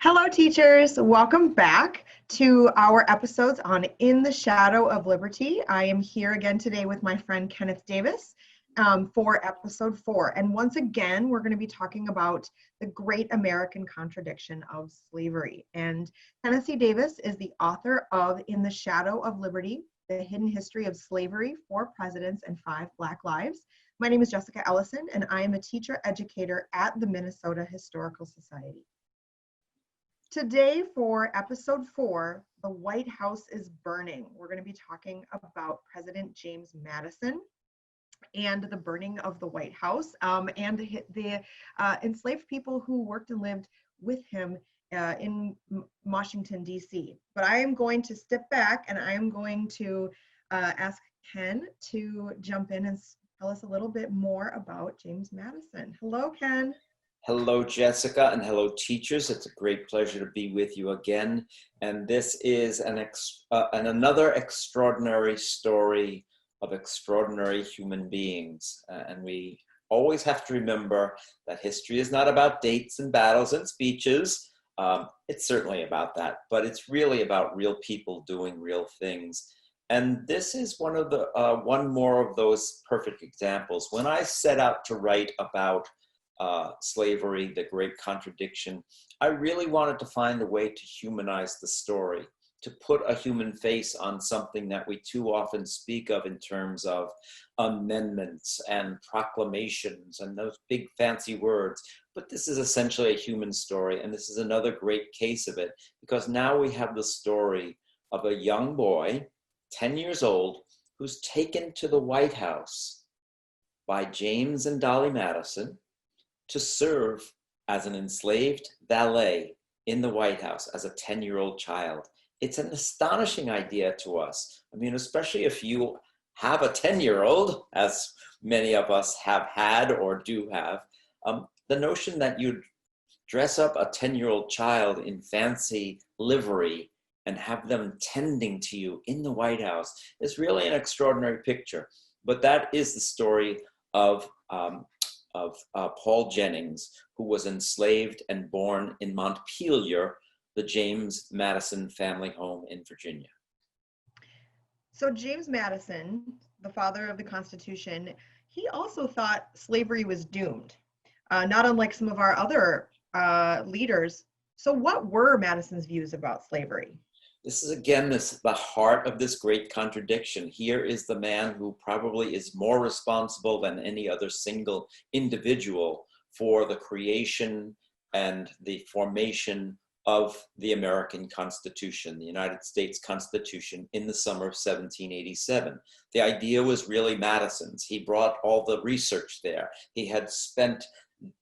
Hello, teachers. Welcome back to our episodes on In the Shadow of Liberty. I am here again today with my friend Kenneth Davis for episode 4. And once again, we're going to be talking about the great American contradiction of slavery. And Kenneth C. Davis is the author of In the Shadow of Liberty, The Hidden History of Slavery, 4 Presidents and 5 Black Lives. My name is Jessica Ellison, and I am a teacher educator at the Minnesota Historical Society. Today for episode 4, The White House is Burning. We're going to be talking about President James Madison and the burning of the White House and the enslaved people who worked and lived with him in Washington, D.C. But I am going to step back and I am going to ask Ken to jump in and tell us a little bit more about James Madison. Hello, Ken. Hello, Jessica, and hello, teachers. It's a great pleasure to be with you again. And this is another extraordinary story of extraordinary human beings. And we always have to remember that history is not about dates and battles and speeches. It's certainly about that, but it's really about real people doing real things. And this is one more of those perfect examples. When I set out to write about slavery, the great contradiction, I really wanted to find a way to humanize the story, to put a human face on something that we too often speak of in terms of amendments and proclamations and those big fancy words. But this is essentially a human story, and this is another great case of it, because now we have the story of a young boy, 10 years old, who's taken to the White House by James and Dolly Madison to serve as an enslaved valet in the White House as a 10-year-old child. It's an astonishing idea to us. I mean, especially if you have a 10-year-old, as many of us have had or do have, the notion that you'd dress up a 10-year-old child in fancy livery and have them tending to you in the White House is really an extraordinary picture. But that is the story of Paul Jennings, who was enslaved and born in Montpelier, the James Madison family home in Virginia. So James Madison, the father of the Constitution, he also thought slavery was doomed, not unlike some of our other leaders. So what were Madison's views about slavery? This is, again, the heart of this great contradiction. Here is the man who probably is more responsible than any other single individual for the creation and the formation of the American Constitution, the United States Constitution, in the summer of 1787. The idea was really Madison's. He brought all the research there. He had spent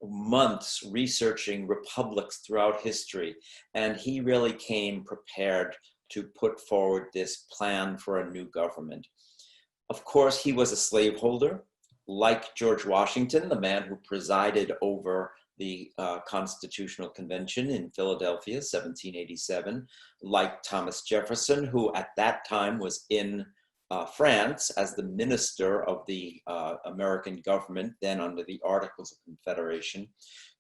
months researching republics throughout history, and he really came prepared to put forward this plan for a new government. Of course, he was a slaveholder, like George Washington, the man who presided over the Constitutional Convention in Philadelphia, 1787, like Thomas Jefferson, who at that time was in France as the minister of the American government, then under the Articles of Confederation.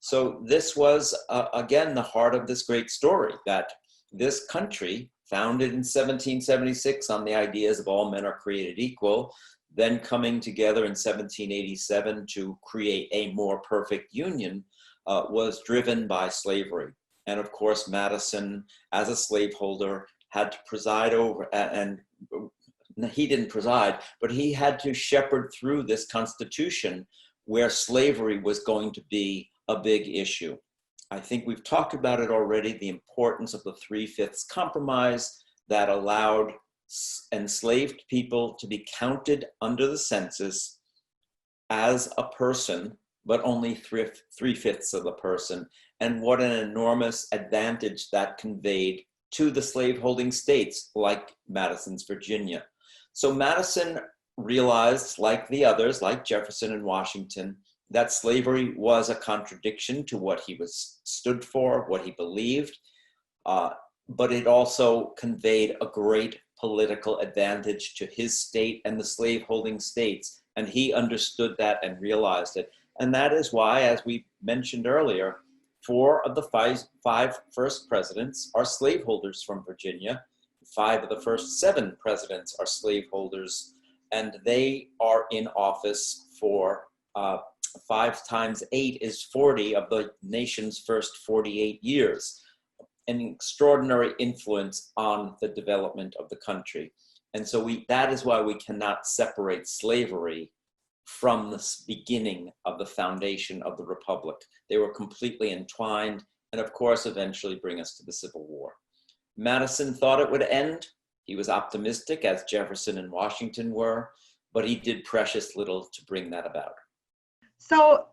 So this was, again, the heart of this great story, that this country, founded in 1776 on the ideas of all men are created equal, then coming together in 1787 to create a more perfect union, was driven by slavery. And of course, Madison, as a slaveholder, had to preside over, and he didn't preside, but he had to shepherd through this Constitution where slavery was going to be a big issue. I think we've talked about it already, the importance of the 3/5 compromise that allowed enslaved people to be counted under the census as a person, but only 3/5 of the person, and what an enormous advantage that conveyed to the slaveholding states like Madison's Virginia. So Madison realized, like the others, like Jefferson and Washington, that slavery was a contradiction to what he stood for, what he believed, but it also conveyed a great political advantage to his state and the slaveholding states, and he understood that and realized it. And that is why, as we mentioned earlier, 4 of the five first presidents are slaveholders from Virginia. 5 of the first 7 presidents are slaveholders, and they are in office for 5 times 8 is 40 of the nation's first 48 years. An extraordinary influence on the development of the country. And so that is why we cannot separate slavery from the beginning of the foundation of the Republic. They were completely entwined, and of course, eventually bring us to the Civil War. Madison thought it would end. He was optimistic, as Jefferson and Washington were, but he did precious little to bring that about. So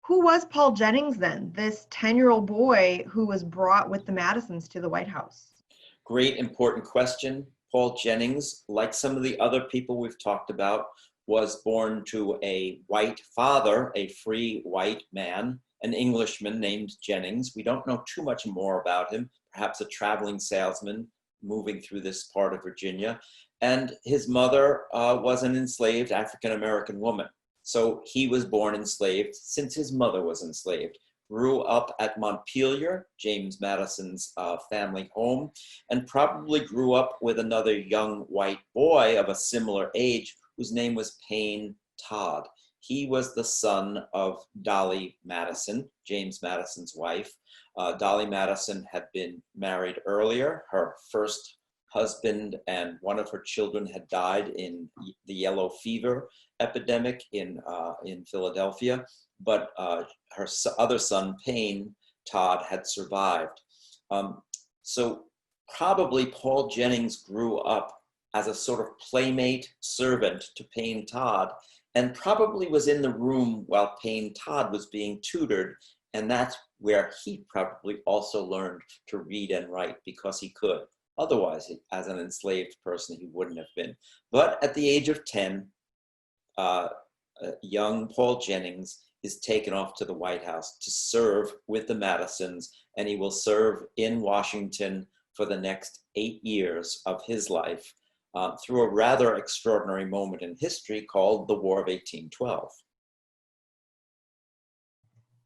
who was Paul Jennings then, this 10-year-old boy who was brought with the Madisons to the White House? Great, important question. Paul Jennings, like some of the other people we've talked about, was born to a white father, a free white man, an Englishman named Jennings. We don't know too much more about him, perhaps a traveling salesman moving through this part of Virginia. And his mother was an enslaved African-American woman. So he was born enslaved since his mother was enslaved. Grew up at Montpelier, James Madison's family home, and probably grew up with another young white boy of a similar age whose name was Payne Todd. He was the son of Dolly Madison, James Madison's wife. Dolly Madison had been married earlier. Her first husband and one of her children had died in the yellow fever epidemic in Philadelphia, but her other son, Payne Todd, had survived. So probably Paul Jennings grew up as a sort of playmate servant to Payne Todd, and probably was in the room while Payne Todd was being tutored, and that's where he probably also learned to read and write, because he could. Otherwise, as an enslaved person, he wouldn't have been. But at the age of 10, young Paul Jennings is taken off to the White House to serve with the Madisons, and he will serve in Washington for the next 8 years of his life through a rather extraordinary moment in history called the War of 1812.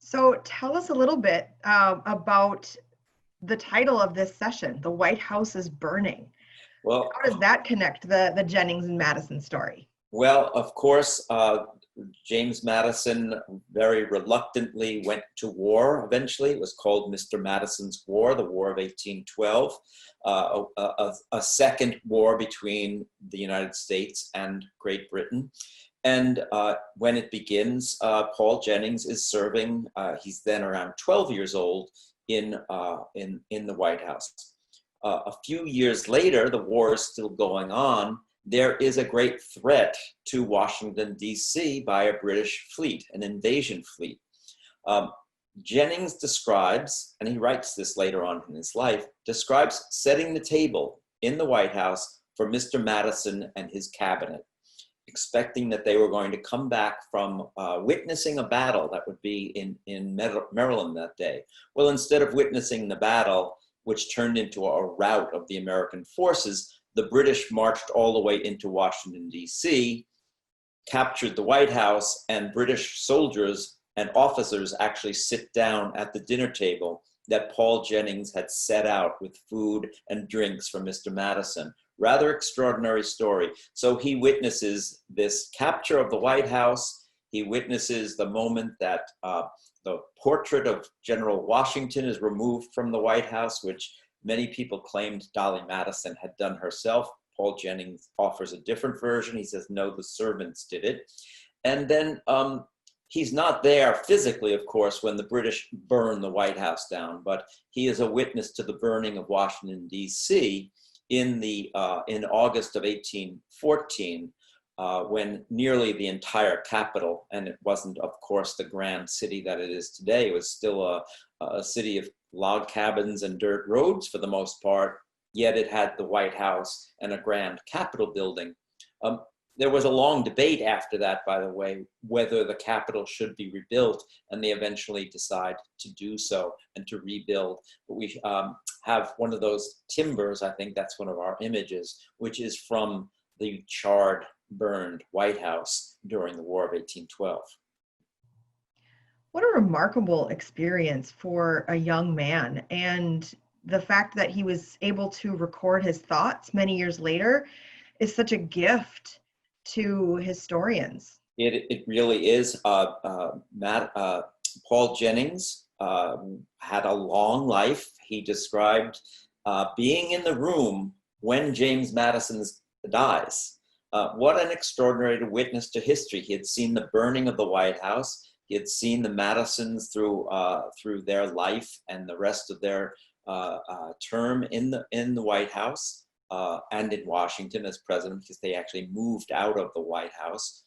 So tell us a little bit about the title of this session, The White House is Burning. Well, how does that connect the Jennings and Madison story? Well, of course, James Madison very reluctantly went to war eventually. It was called Mr. Madison's War, the War of 1812, a second war between the United States and Great Britain. And when it begins, Paul Jennings is serving, he's then around 12 years old, in the White House. A few years later, the war is still going on. There is a great threat to Washington, D.C. by a British fleet, an invasion fleet. Jennings describes, and he writes this later on in his life, describes setting the table in the White House for Mr. Madison and his cabinet, expecting that they were going to come back from witnessing a battle that would be in Maryland that day. Well, instead of witnessing the battle, which turned into a rout of the American forces, the British marched all the way into Washington, D.C., captured the White House, and British soldiers and officers actually sit down at the dinner table that Paul Jennings had set out with food and drinks for Mr. Madison. Rather extraordinary story. So he witnesses this capture of the White House. He witnesses the moment that the portrait of General Washington is removed from the White House, which many people claimed Dolly Madison had done herself. Paul Jennings offers a different version. He says, no, the servants did it. And then he's not there physically, of course, when the British burn the White House down, but he is a witness to the burning of Washington, D.C. in August of 1814, when nearly the entire capital, and it wasn't, of course, the grand city that it is today, it was still a city of log cabins and dirt roads for the most part, yet it had the White House and a grand Capitol building. There was a long debate after that, by the way, whether the Capitol should be rebuilt, and they eventually decide to do so and to rebuild. But we have one of those timbers, I think that's one of our images, which is from the charred, burned White House during the War of 1812. What a remarkable experience for a young man. And the fact that he was able to record his thoughts many years later is such a gift to historians. It really is. Paul Jennings had a long life. He described being in the room when James Madison dies. What an extraordinary witness to history. He had seen the burning of the White House. He had seen the Madisons through their life and the rest of their term in the White House and in Washington as president, because they actually moved out of the White House,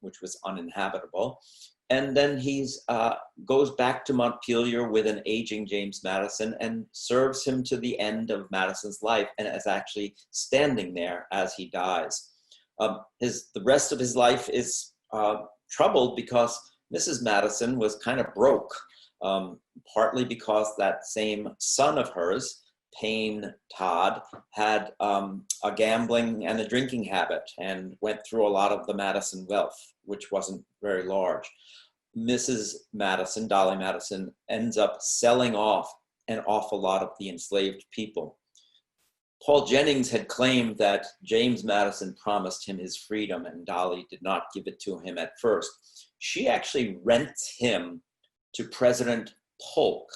which was uninhabitable. And then he goes back to Montpelier with an aging James Madison and serves him to the end of Madison's life, and is actually standing there as he dies. The rest of his life is troubled because Mrs. Madison was kind of broke, partly because that same son of hers, Payne Todd, had a gambling and a drinking habit and went through a lot of the Madison wealth, which wasn't very large. Mrs. Madison, Dolly Madison, ends up selling off an awful lot of the enslaved people. Paul Jennings had claimed that James Madison promised him his freedom and Dolly did not give it to him at first. She actually rents him to President Polk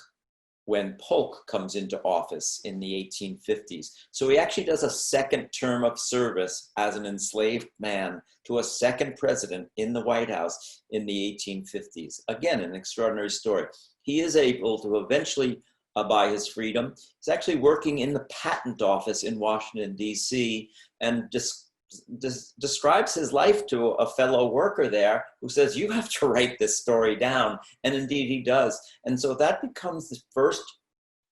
when Polk comes into office in the 1850s. So he actually does a second term of service as an enslaved man to a second president in the White House in the 1850s. Again, an extraordinary story. He is able to eventually buy his freedom. He's actually working in the patent office in Washington, D.C., and describes his life to a fellow worker there who says, you have to write this story down. And indeed he does. And so that becomes the first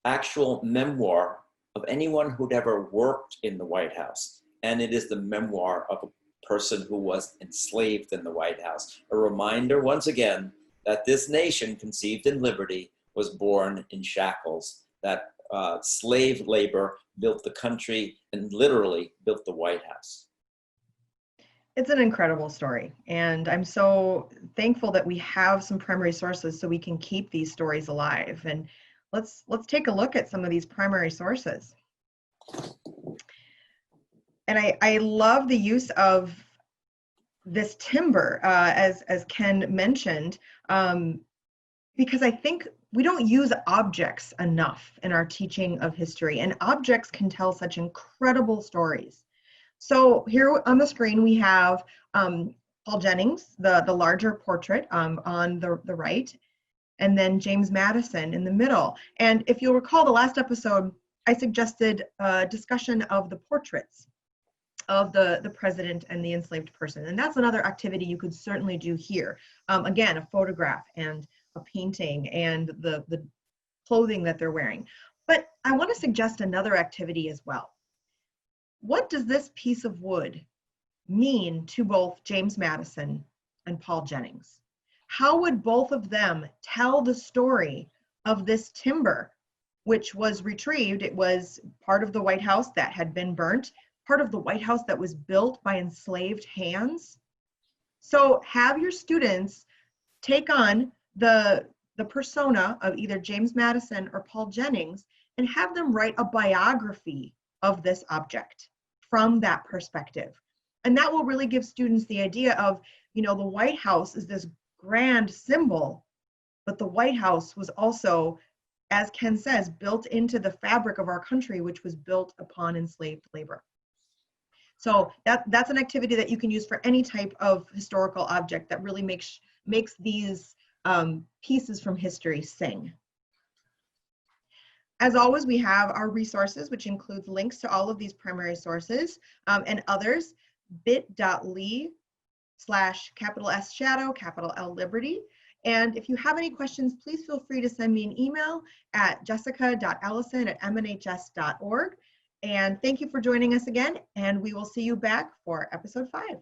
actual memoir of anyone who'd ever worked in the White House. And it is the memoir of a person who was enslaved in the White House. A reminder, once again, that this nation, conceived in liberty, was born in shackles, that slave labor built the country and literally built the White House. It's an incredible story, and I'm so thankful that we have some primary sources so we can keep these stories alive. And let's take a look at some of these primary sources. And I love the use of this timber, as Ken mentioned, because I think we don't use objects enough in our teaching of history, and objects can tell such incredible stories. So here on the screen we have Paul Jennings, the larger portrait on the right, and then James Madison in the middle. And if you'll recall the last episode, I suggested a discussion of the portraits of the president and the enslaved person. And that's another activity you could certainly do here. Again, a photograph and a painting and the clothing that they're wearing. But I want to suggest another activity as well. What does this piece of wood mean to both James Madison and Paul Jennings? How would both of them tell the story of this timber, which was retrieved? It was part of the White House that had been burnt, part of the White House that was built by enslaved hands. So have your students take on the persona of either James Madison or Paul Jennings and have them write a biography of this object from that perspective. And that will really give students the idea of, the White House is this grand symbol, but the White House was also, as Ken says, built into the fabric of our country, which was built upon enslaved labor. So that's an activity that you can use for any type of historical object that really makes these pieces from history sing. As always, we have our resources, which includes links to all of these primary sources and others, bit.ly/S shadow, L liberty. And if you have any questions, please feel free to send me an email at jessica.ellison@mnhs.org. And thank you for joining us again, and we will see you back for episode 5.